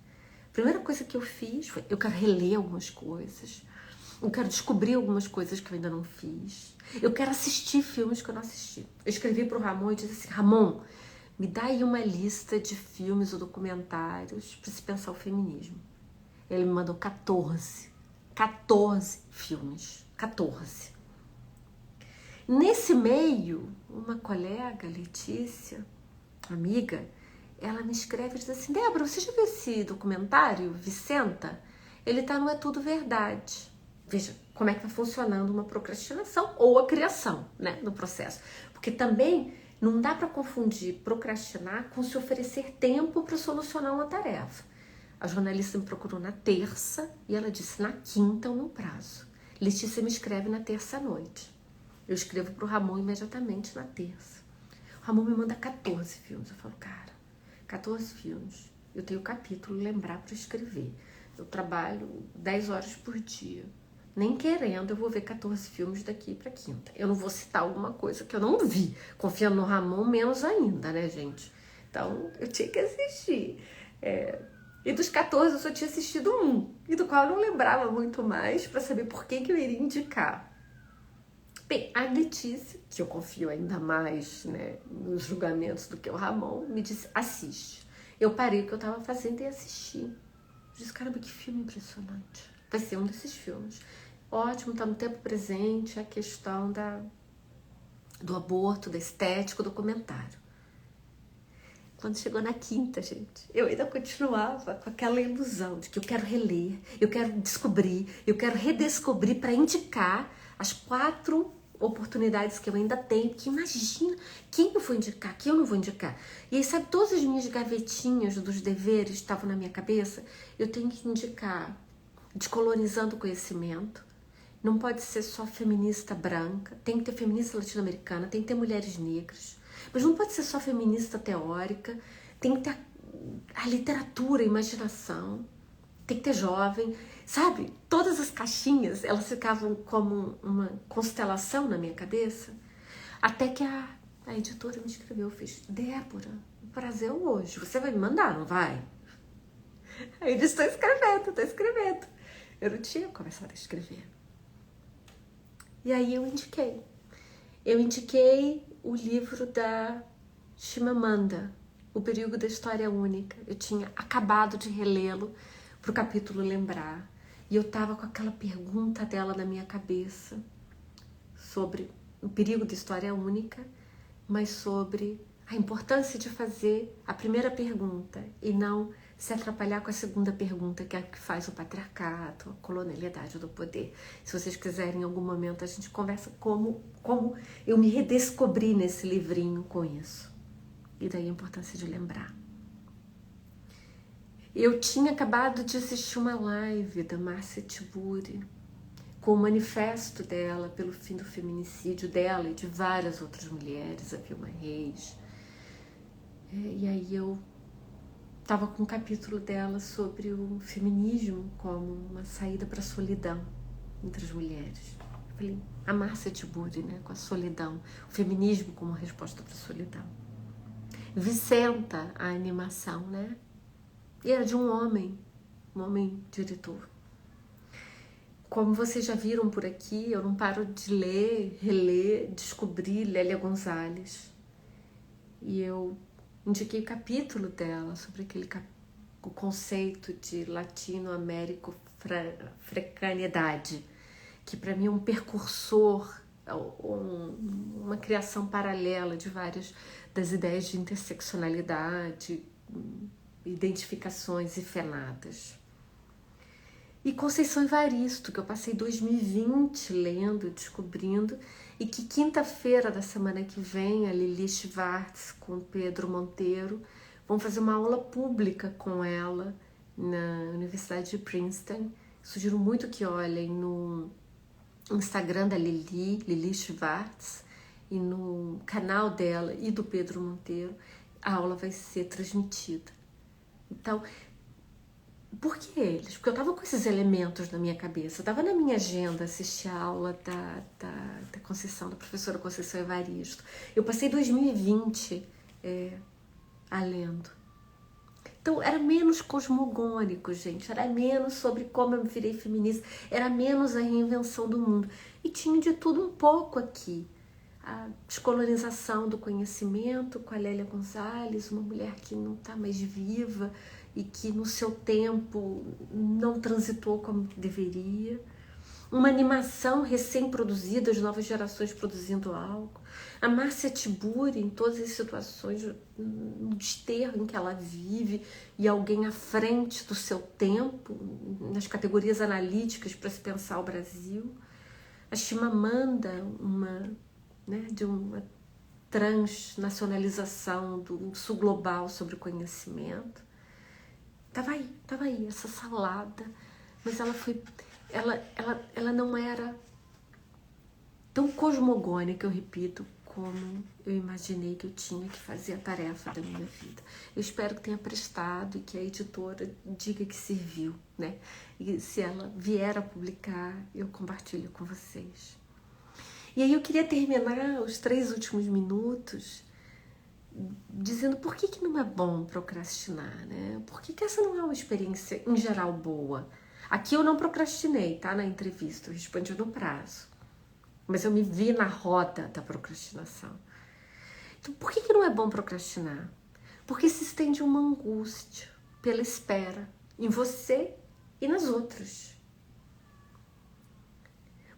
A primeira coisa que eu fiz foi: eu quero reler algumas coisas, eu quero descobrir algumas coisas que eu ainda não fiz, eu quero assistir filmes que eu não assisti. Eu escrevi para o Ramon e disse assim: Ramon, me dá aí uma lista de filmes ou documentários para se pensar o feminismo. Ele me mandou 14 filmes, 14. Nesse meio, uma colega, Letícia, amiga, ela me escreve e diz assim: Débora, você já viu esse documentário, Vicenta? Ele tá no É Tudo Verdade. Veja como é que tá funcionando uma procrastinação ou a criação, né, no processo. Porque também não dá para confundir procrastinar com se oferecer tempo para solucionar uma tarefa. A jornalista me procurou na terça e ela disse: na quinta é o meu prazo. Letícia me escreve na terça à noite. Eu escrevo pro Ramon imediatamente na terça. O Ramon me manda 14 filmes. Eu falo: cara, 14 filmes. Eu tenho capítulo, lembrar para escrever. Eu trabalho 10 horas por dia. Nem querendo, eu vou ver 14 filmes daqui para quinta. Eu não vou citar alguma coisa que eu não vi. Confiando no Ramon, menos ainda, né, gente? Então, eu tinha que assistir. E dos 14, eu só tinha assistido 1. E do qual eu não lembrava muito mais para saber por que eu iria indicar. Bem, a Letícia, que eu confio ainda mais, né, nos julgamentos do que o Ramon, me disse: assiste. Eu parei o que eu estava fazendo e assisti. Eu disse: caramba, que filme impressionante. Vai ser um desses filmes. Ótimo, tá no tempo presente a questão do aborto, da estética, do documentário. Quando chegou na quinta, gente, eu ainda continuava com aquela ilusão de que eu quero reler, eu quero descobrir, eu quero redescobrir para indicar as 4 oportunidades que eu ainda tenho. Porque imagina, quem eu vou indicar, quem eu não vou indicar. E aí, sabe, todas as minhas gavetinhas dos deveres estavam na minha cabeça. Eu tenho que indicar Descolonizando o Conhecimento. Não pode ser só feminista branca, tem que ter feminista latino-americana, tem que ter mulheres negras. Mas não pode ser só feminista teórica, tem que ter a literatura, a imaginação, tem que ter jovem, sabe? Todas as caixinhas, elas ficavam como uma constelação na minha cabeça, até que a editora me escreveu, fez: Débora, o prazer é hoje, você vai me mandar, não vai? Aí eu disse: tô escrevendo. Eu não tinha começado a escrever. E aí eu indiquei. O livro da Chimamanda, O Perigo da História Única. Eu tinha acabado de relê-lo para o capítulo lembrar. E eu estava com aquela pergunta dela na minha cabeça sobre o perigo da história única, mas sobre a importância de fazer a primeira pergunta e não se atrapalhar com a segunda pergunta, que é a que faz o patriarcado, a colonialidade do poder. Se vocês quiserem, em algum momento, a gente conversa como eu me redescobri nesse livrinho com isso. E daí a importância de lembrar. Eu tinha acabado de assistir uma live da Márcia Tiburi, com o manifesto dela pelo fim do feminicídio dela e de várias outras mulheres, a Vilma Reis. E aí eu estava com um capítulo dela sobre o feminismo como uma saída para a solidão entre as mulheres. Eu falei: a Márcia Tiburi, né, com a solidão, o feminismo como resposta para a solidão. Vicenta, a animação, né? E era de um homem diretor. Como vocês já viram por aqui, eu não paro de ler, reler, descobrir Lélia Gonzalez. E eu indiquei o capítulo dela sobre o conceito de latino-americano-africanidade, que para mim é um percursor uma criação paralela de várias das ideias de interseccionalidade, identificações e fenadas. E Conceição Evaristo, que eu passei 2020 lendo, descobrindo, e que quinta-feira da semana que vem, a Lili Schwartz com o Pedro Monteiro vão fazer uma aula pública com ela na Universidade de Princeton. Sugiro muito que olhem no Instagram da Lili Schwartz, e no canal dela e do Pedro Monteiro, a aula vai ser transmitida. Então, por que eles? Porque eu estava com esses elementos na minha cabeça, estava na minha agenda assistir a aula da Conceição, da professora Conceição Evaristo. Eu passei 2020 lendo. Então, era menos cosmogônico, gente, era menos sobre como eu me virei feminista, era menos a reinvenção do mundo. E tinha de tudo um pouco aqui. A descolonização do conhecimento com a Lélia Gonzalez, uma mulher que não está mais viva e que no seu tempo não transitou como deveria. Uma animação recém-produzida, as novas gerações produzindo algo. A Márcia Tiburi, em todas as situações, no desterro em que ela vive, e alguém à frente do seu tempo, nas categorias analíticas para se pensar o Brasil. A Chimamanda, de uma transnacionalização do sul global sobre o conhecimento. Tava aí, essa salada, mas ela não era tão cosmogônica, eu repito, como eu imaginei que eu tinha que fazer a tarefa da minha vida. Eu espero que tenha prestado e que a editora diga que serviu, né? E se ela vier a publicar, eu compartilho com vocês. E aí eu queria terminar os 3 últimos minutos dizendo por que não é bom procrastinar, né? Por que essa não é uma experiência, em geral, boa? Aqui eu não procrastinei, tá? Na entrevista, eu respondi no prazo. Mas eu me vi na roda da procrastinação. Então, por que não é bom procrastinar? Porque se estende uma angústia pela espera em você e nas outras.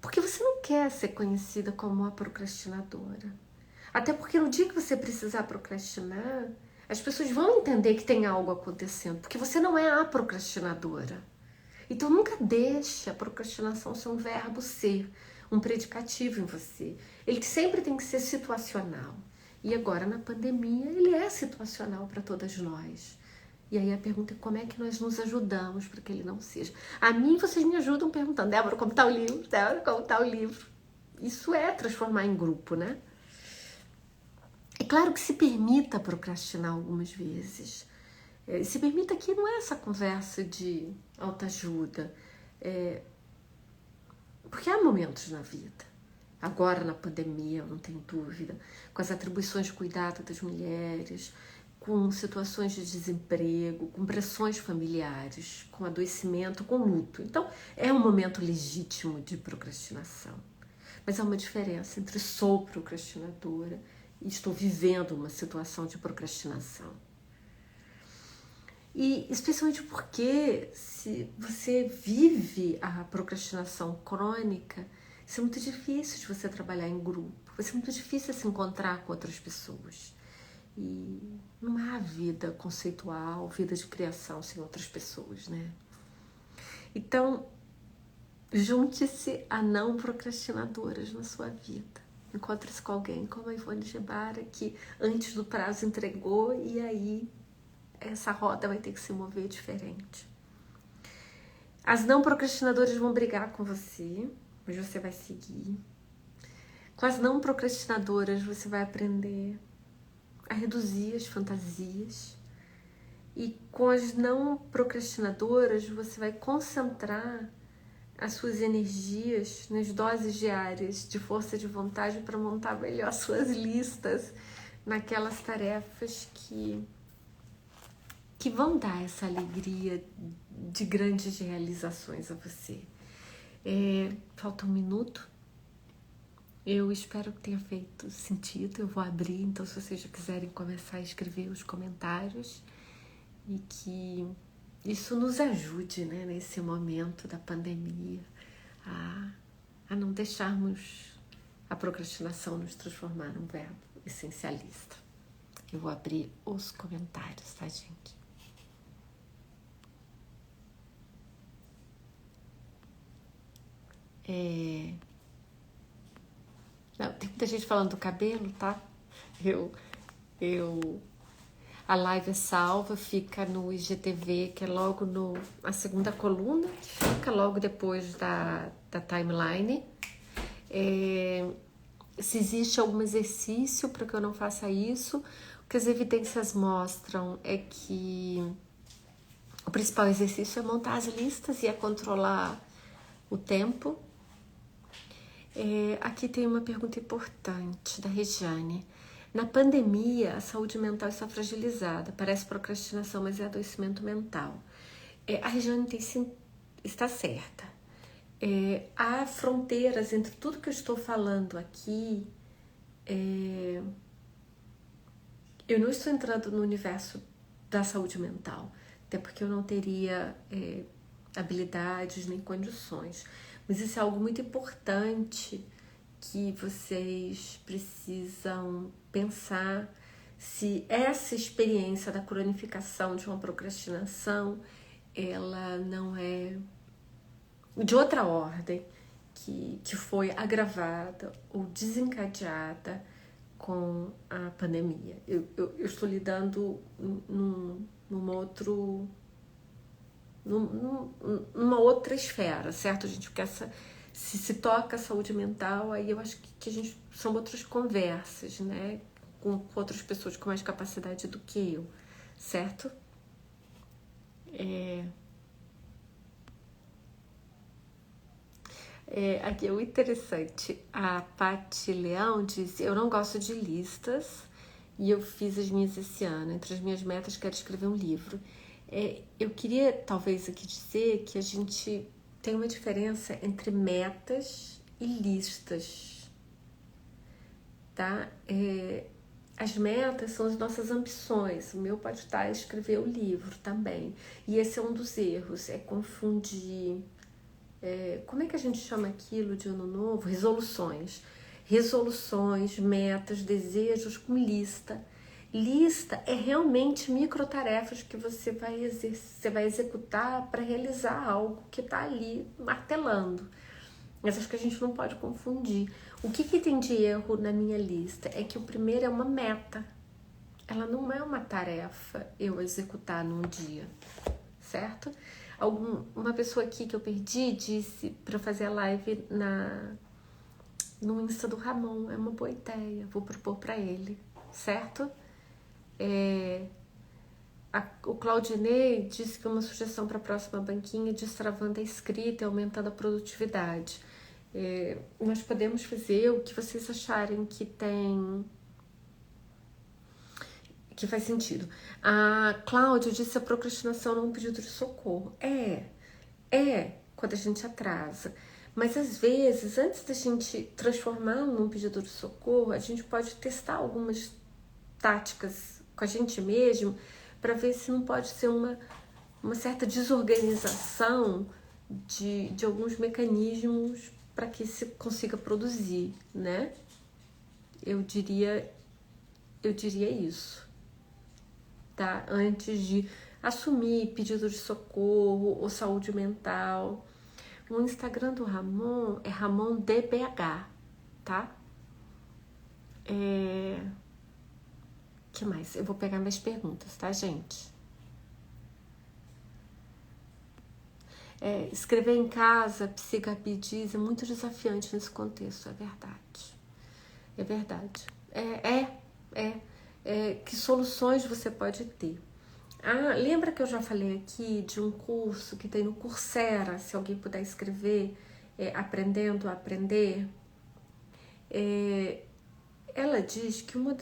Porque você não quer ser conhecida como uma procrastinadora. Até porque no dia que você precisar procrastinar, as pessoas vão entender que tem algo acontecendo, porque você não é a procrastinadora. Então nunca deixe a procrastinação ser um verbo ser, um predicativo em você. Ele sempre tem que ser situacional. E agora na pandemia ele é situacional para todas nós. E aí a pergunta é como é que nós nos ajudamos para que ele não seja. A mim vocês me ajudam perguntando, Débora, como está o livro? Débora, como está o livro? Isso é transformar em grupo, né? É claro que se permita procrastinar algumas vezes. Se permita que não é essa conversa de autoajuda. Porque há momentos na vida. Agora na pandemia, não tenho dúvida, com as atribuições de cuidado das mulheres, com situações de desemprego, com pressões familiares, com adoecimento, com luto. Então, é um momento legítimo de procrastinação. Mas há uma diferença entre sou procrastinadora e estou vivendo uma situação de procrastinação. E especialmente porque se você vive a procrastinação crônica, isso é muito difícil de você trabalhar em grupo, vai ser muito difícil se encontrar com outras pessoas. E não há vida conceitual, vida de criação sem outras pessoas, né? Então, junte-se a não procrastinadoras na sua vida. Encontre-se com alguém como a Ivone Gebara, que antes do prazo entregou, e aí essa roda vai ter que se mover diferente. As não procrastinadoras vão brigar com você, mas você vai seguir. Com as não procrastinadoras você vai aprender a reduzir as fantasias. E com as não procrastinadoras você vai concentrar as suas energias nas doses diárias de força de vontade para montar melhor suas listas naquelas tarefas que vão dar essa alegria de grandes realizações a você. Falta 1 minuto. Eu espero que tenha feito sentido. Eu vou abrir, então se vocês já quiserem começar a escrever os comentários e que isso nos ajude, né, nesse momento da pandemia a não deixarmos a procrastinação nos transformar num verbo essencialista. Eu vou abrir os comentários, tá, gente? Não, tem muita gente falando do cabelo, tá? A live é salva, fica no IGTV, que é logo a segunda coluna, fica logo depois da timeline. Se existe algum exercício para que eu não faça isso, o que as evidências mostram é que o principal exercício é montar as listas e é controlar o tempo. Aqui tem uma pergunta importante da Regiane. Na pandemia, a saúde mental está fragilizada. Parece procrastinação, mas é adoecimento mental. A Regiane está certa. Há fronteiras entre tudo que eu estou falando aqui. Eu não estou entrando no universo da saúde mental, até porque eu não teria habilidades nem condições. Mas isso é algo muito importante que vocês precisam pensar se essa experiência da cronificação de uma procrastinação, ela não é de outra ordem, que foi agravada ou desencadeada com a pandemia. Eu estou lidando numa outra esfera, certo, gente? Porque se toca a saúde mental, aí eu acho que a gente são outras conversas, né? Com outras pessoas com mais capacidade do que eu, certo? Aqui é o interessante. A Paty Leão diz: eu não gosto de listas e eu fiz as minhas esse ano. Entre as minhas metas, quero escrever um livro. Eu queria talvez aqui dizer que a gente tem uma diferença entre metas e listas, tá? As metas são as nossas ambições. O meu pode estar a escrever o livro também. E esse é um dos erros, é confundir. Como é que a gente chama aquilo de ano novo? Resoluções. Resoluções, metas, desejos com lista. Lista é realmente microtarefas que você vai executar para realizar algo que está ali martelando. Mas acho que a gente não pode confundir. O que tem de erro na minha lista é que o primeiro é uma meta. Ela não é uma tarefa eu executar num dia, certo? Uma pessoa aqui que eu perdi disse para fazer a live no Insta do Ramon. É uma boa ideia, vou propor para ele, certo? O Claudinei disse que uma sugestão para a próxima banquinha é destravando a escrita e aumentando a produtividade. Nós podemos fazer o que vocês acharem que faz sentido. A Cláudia disse: a procrastinação não é um pedido de socorro. Quando a gente atrasa. Mas às vezes, antes da gente transformar num pedido de socorro, a gente pode testar algumas táticas com a gente mesmo para ver se não pode ser uma certa desorganização de alguns mecanismos para que se consiga produzir, né? Eu diria isso, tá? Antes de assumir pedido de socorro ou saúde mental. O Instagram do Ramon é RamonDBH, tá? Que mais? Eu vou pegar mais perguntas, tá, gente? Escrever em casa, Psigabi diz, é muito desafiante nesse contexto, é verdade. Que soluções você pode ter? Lembra que eu já falei aqui de um curso que tem no Coursera, se alguém puder escrever, Aprendendo a Aprender? Ela diz que uma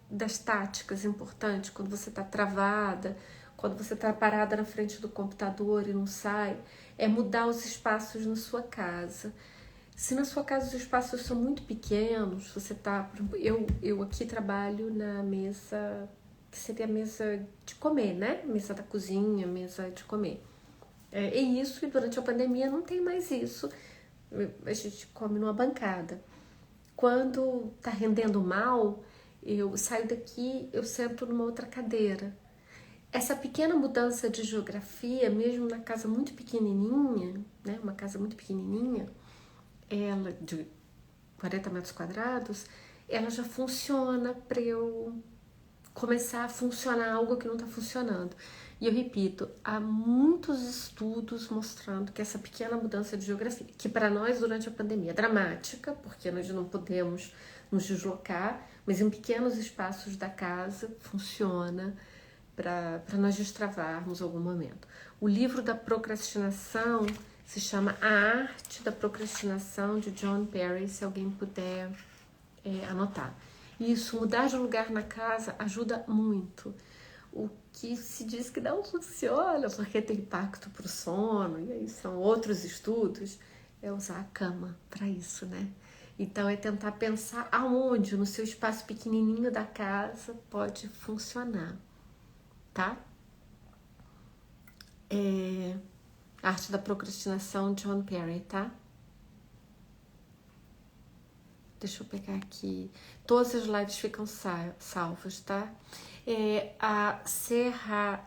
das táticas importantes quando você está travada, quando você está parada na frente do computador e não sai, é mudar os espaços na sua casa. Se na sua casa os espaços são muito pequenos, você tá... Eu aqui trabalho na mesa, que seria a mesa de comer, né? Mesa da cozinha, mesa de comer. E durante a pandemia não tem mais isso. A gente come numa bancada. quando tá rendendo mal, eu saio daqui, eu sento numa outra cadeira. Essa pequena mudança de geografia, mesmo na casa muito pequenininha, né, uma casa muito pequenininha, ela de 40 metros quadrados, ela já funciona para eu começar a funcionar algo que não está funcionando. E eu repito, há muitos estudos mostrando que essa pequena mudança de geografia, que para nós durante a pandemia é dramática, porque nós não podemos nos deslocar, mas em pequenos espaços da casa funciona para nós destravarmos algum momento. O livro da procrastinação se chama A Arte da Procrastinação, de John Perry, se alguém puder anotar. Isso, mudar de lugar na casa ajuda muito. O que se diz que não funciona, porque tem impacto para o sono, e aí são outros estudos, é usar a cama para isso, né? Então é tentar pensar aonde no seu espaço pequenininho da casa pode funcionar, tá? Arte da Procrastinação, John Perry, tá? Deixa eu pegar aqui. Todas as lives ficam salvas, tá? A Serra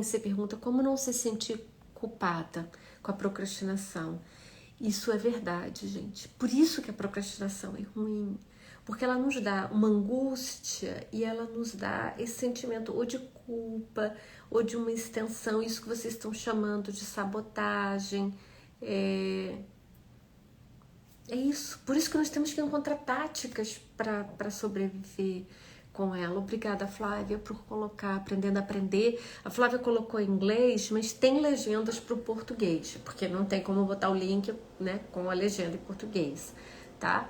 se pergunta como não se sentir culpada com a procrastinação. Isso é verdade, gente. Por isso que a procrastinação é ruim. Porque ela nos dá uma angústia e ela nos dá esse sentimento ou de culpa ou de uma extensão, isso que vocês estão chamando de sabotagem. É isso, por isso que nós temos que encontrar táticas para sobreviver com ela. Obrigada, Flávia, por colocar Aprendendo a Aprender. A Flávia colocou em inglês, mas tem legendas para o português, porque não tem como botar o link, né, com a legenda em português, tá?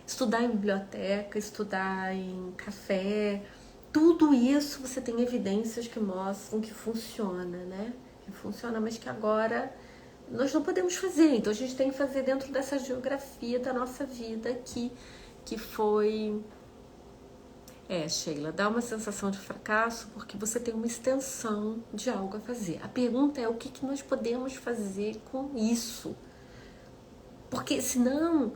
Estudar em biblioteca, estudar em café, tudo isso você tem evidências que mostram que funciona, né? Que funciona, mas que agora nós não podemos fazer, então a gente tem que fazer dentro dessa geografia da nossa vida aqui, que foi... Sheila, dá uma sensação de fracasso porque você tem uma extensão de algo a fazer. A pergunta é o que nós podemos fazer com isso? Porque senão,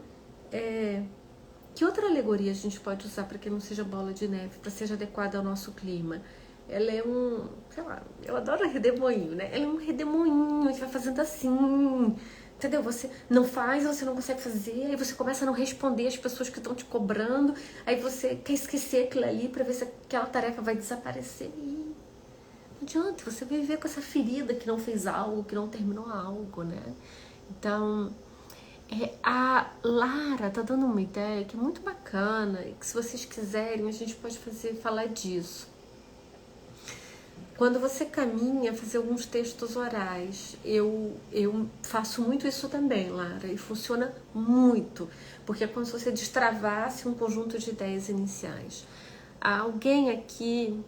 que outra alegoria a gente pode usar para que não seja bola de neve, para seja adequada ao nosso clima? Ela é sei lá, eu adoro redemoinho, né? Ela é um redemoinho que vai fazendo assim, entendeu? Você não faz, você não consegue fazer, aí você começa a não responder as pessoas que estão te cobrando, aí você quer esquecer aquilo ali para ver se aquela tarefa vai desaparecer. E não adianta, você vai viver com essa ferida que não fez algo, que não terminou algo, né? Então, a Lara tá dando uma ideia que é muito bacana, e que se vocês quiserem a gente pode falar disso. Quando você caminha, fazer alguns textos orais, eu faço muito isso também, Lara, e funciona muito, porque é como se você destravasse um conjunto de ideias iniciais. Alguém aqui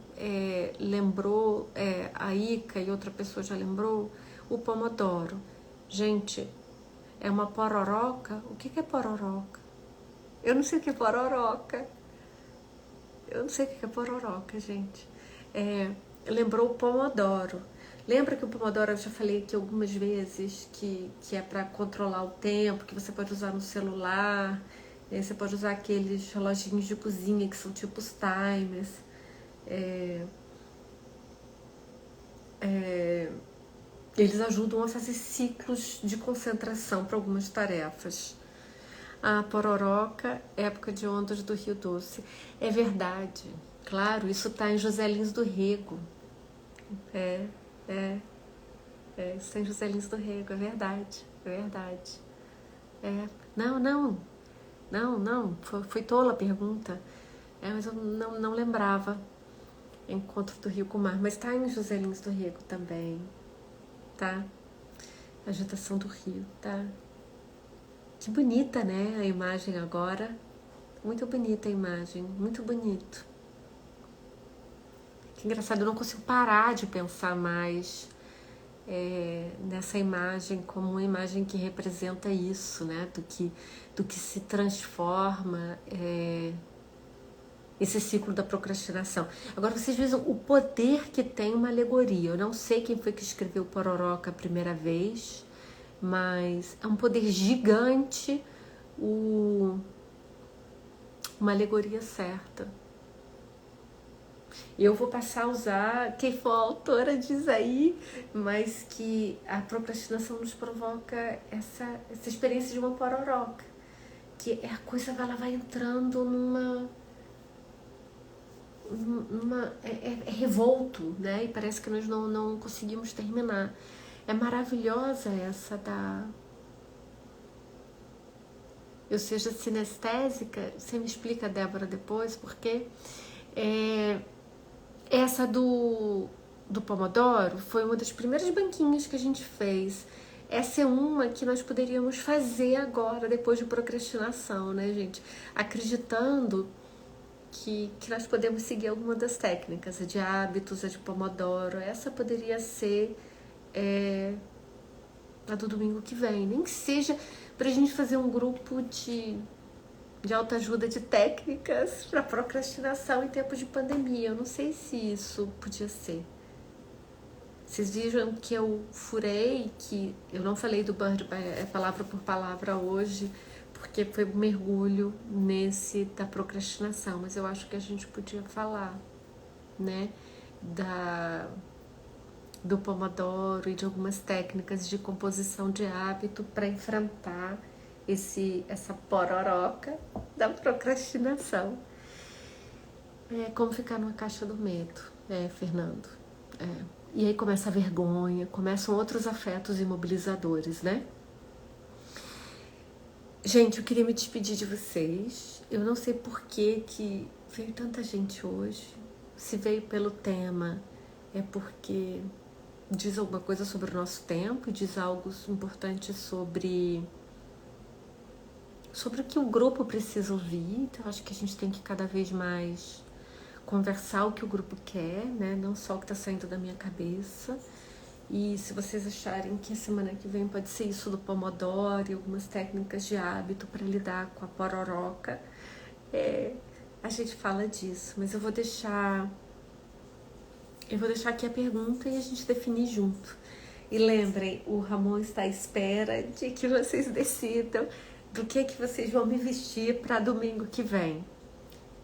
lembrou, a Ica e outra pessoa já lembrou, o Pomodoro. Gente, é uma pororoca? O que é pororoca? Eu não sei o que é pororoca. Eu não sei o que é pororoca, gente. Lembrou o Pomodoro. Lembra que o Pomodoro eu já falei aqui algumas vezes que é para controlar o tempo, que você pode usar no celular, você pode usar aqueles reloginhos de cozinha que são tipo os timers. Eles ajudam a fazer ciclos de concentração para algumas tarefas. A pororoca, época de ondas do Rio Doce. É verdade, claro, isso está em José Lins do Rego. Isso está em José Lins do Rego, é verdade. Não, foi tola a pergunta. Mas eu não lembrava. Encontro do Rio com o Mar, mas está em José Lins do Rego também, tá? Agitação do Rio, tá? Que bonita, né, a imagem agora. Muito bonita a imagem, muito bonito. Que engraçado, eu não consigo parar de pensar mais nessa imagem como uma imagem que representa isso, né? Do que se transforma esse ciclo da procrastinação. Agora vocês vejam o poder que tem uma alegoria. Eu não sei quem foi que escreveu Pororoca a primeira vez, mas é um poder gigante uma alegoria certa. Eu vou passar a usar, quem for autora diz aí, mas que a procrastinação nos provoca essa experiência de uma pororoca, que a coisa ela vai entrando é revolto, né? E parece que nós não conseguimos terminar. É maravilhosa essa da... Eu seja sinestésica, você me explica, Débora, depois, porque essa do Pomodoro foi uma das primeiras banquinhas que a gente fez. Essa é uma que nós poderíamos fazer agora, depois de procrastinação, né, gente? Acreditando que nós podemos seguir alguma das técnicas, a de hábitos, a de Pomodoro. Essa poderia ser a do domingo que vem. Nem que seja pra gente fazer um grupo de autoajuda de técnicas para procrastinação em tempos de pandemia. Eu não sei se isso podia ser. Vocês viram que eu furei, que eu não falei do Bird palavra por palavra hoje, porque foi um mergulho nesse da procrastinação, mas eu acho que a gente podia falar, né, do Pomodoro e de algumas técnicas de composição de hábito para enfrentar essa pororoca da procrastinação. Como ficar numa caixa do medo, Fernando? E aí começa a vergonha, começam outros afetos imobilizadores, né? Gente, eu queria me despedir de vocês. Eu não sei por que veio tanta gente hoje. Se veio pelo tema, é porque diz alguma coisa sobre o nosso tempo, diz algo importante sobre o que o grupo precisa ouvir. Então, acho que a gente tem que cada vez mais conversar o que o grupo quer, né? Não só o que está saindo da minha cabeça. E se vocês acharem que a semana que vem pode ser isso do Pomodoro e algumas técnicas de hábito para lidar com a pororoca, a gente fala disso. Mas eu vou deixar aqui a pergunta e a gente definir junto. E lembrem, o Ramon está à espera de que vocês decidam do que vocês vão me vestir para domingo que vem.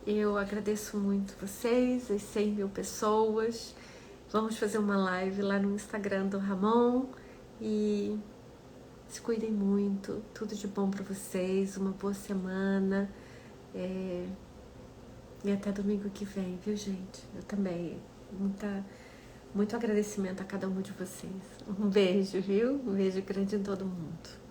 Eu agradeço muito vocês, as 100 mil pessoas. Vamos fazer uma live lá no Instagram do Ramon e se cuidem muito. Tudo de bom para vocês, uma boa semana e até domingo que vem, viu, gente? Eu também. Muito agradecimento a cada um de vocês. Um beijo, viu? Um beijo grande em todo mundo.